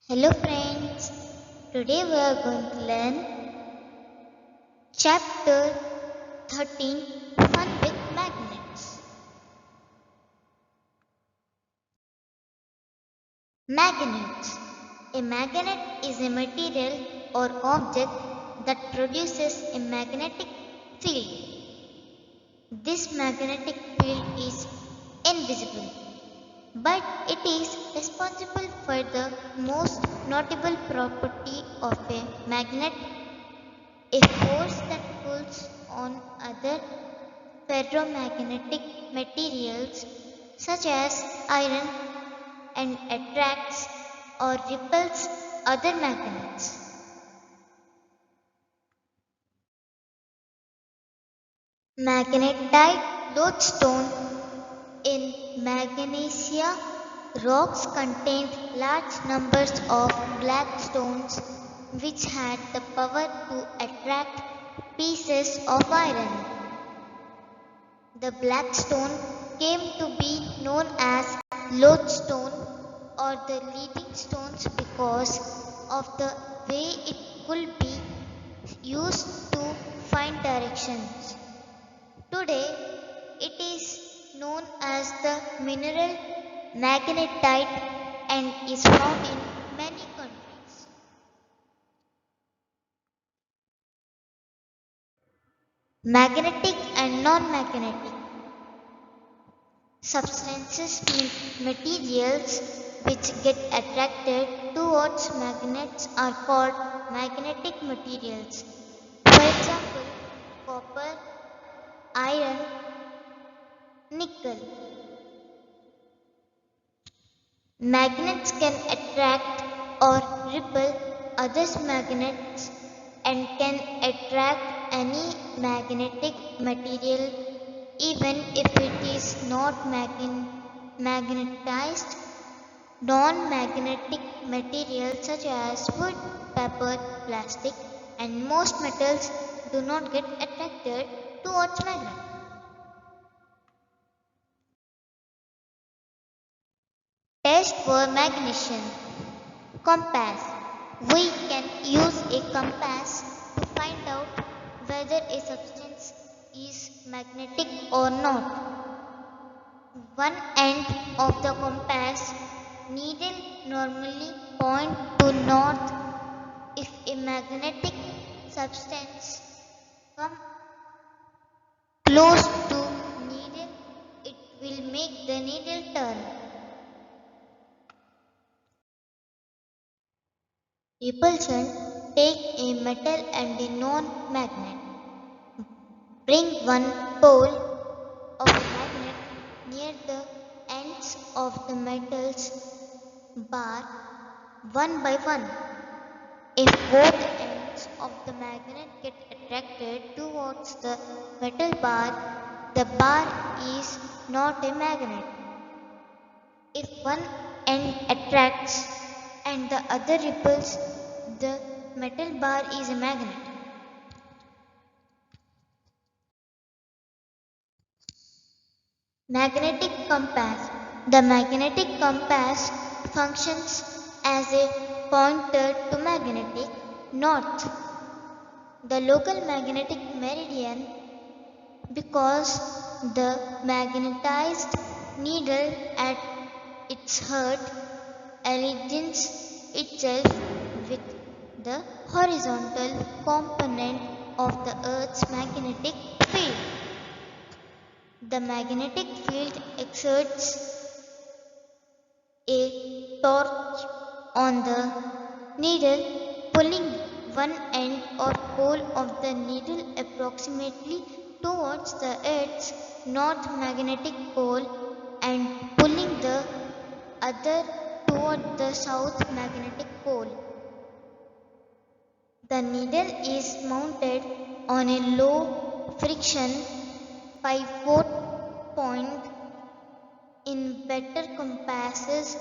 Hello friends, today we are going to learn chapter 13 Fun with Magnets. Magnets. A magnet is a material or object that produces a magnetic field. This magnetic field is invisible, but it is responsible for the most notable property of a magnet, a force that pulls on other ferromagnetic materials such as iron and attracts or repels other magnets. Magnetite lodestone in Magnesia rocks contained large numbers of black stones which had the power to attract pieces of iron. The black stone came to be known as lodestone or the leading stones because of the way it could be used to find directions. Today, it is known as the mineral magnetite and is found in many countries. Magnetic and non-magnetic substances materials which get attracted towards magnets are called magnetic materials. For example, copper, iron, nickel. Magnets can attract or repel other magnets and can attract any magnetic material even if it is not magnetized. Non-magnetic materials such as wood, paper, plastic and most metals do not get attracted towards magnet. Test for magnesium. Compass. We can use a compass to find out whether a substance is magnetic or not. One end of the compass needle normally point to north. If a magnetic substance comes close to needle, it will make the needle turn. Repulsion. Take a metal and a non-magnet. Bring one pole of a magnet near the ends of the metal's bar one by one. If both ends of the magnet get attracted towards the metal bar is not a magnet. If one end attracts and the other repels, the metal bar is a magnet. Magnetic compass. The magnetic compass functions as a pointer to magnetic north, the local magnetic meridian, because the magnetized needle at its heart aligns itself with the horizontal component of the Earth's magnetic field. The magnetic field exerts a torque on the needle, pulling one end or pole of the needle approximately towards the Earth's north magnetic pole and pulling the other toward the south magnetic pole. The needle is mounted on a low friction pivot point. In better compasses,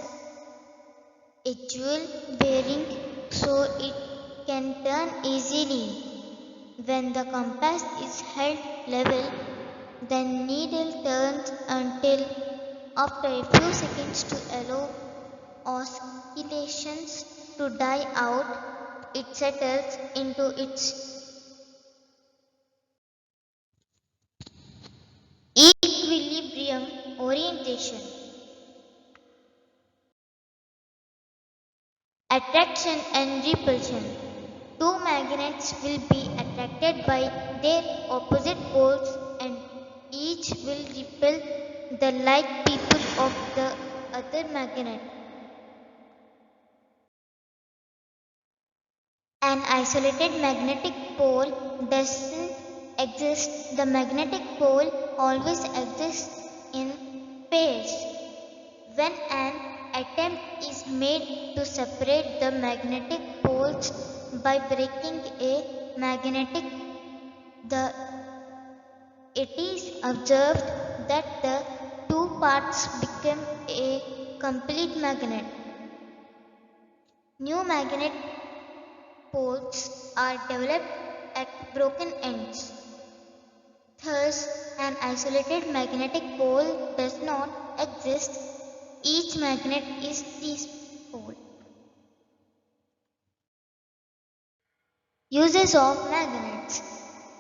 a jewel bearing so it can turn easily. When the compass is held level, the needle turns until after a few seconds to allow oscillations to die out, it settles into its equilibrium orientation. Attraction and repulsion. Two magnets will be attracted by their opposite poles and each will repel the like people of the other magnet. An isolated magnetic pole doesn't exist. The magnetic pole always exists in pairs. When an attempt is made to separate the magnetic poles by breaking a magnetic, the it is observed that the two parts become a complete magnet. New magnet poles are developed at broken ends. Thus, an isolated magnetic pole does not exist. Each magnet is this pole. Uses of magnets.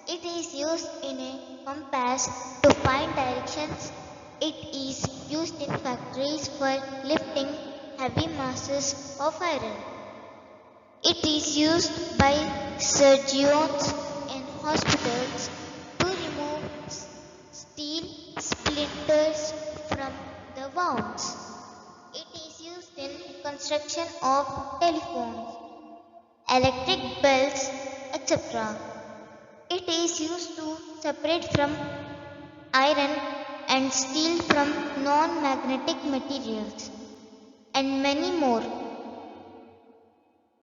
It is used in a compass to find directions. It is used in factories for lifting heavy masses of iron. It is used by surgeons in hospitals to remove steel splinters from the wounds. It is used in construction of telephones, electric belts, etc. It is used to separate from iron and steel from non-magnetic materials, and many more.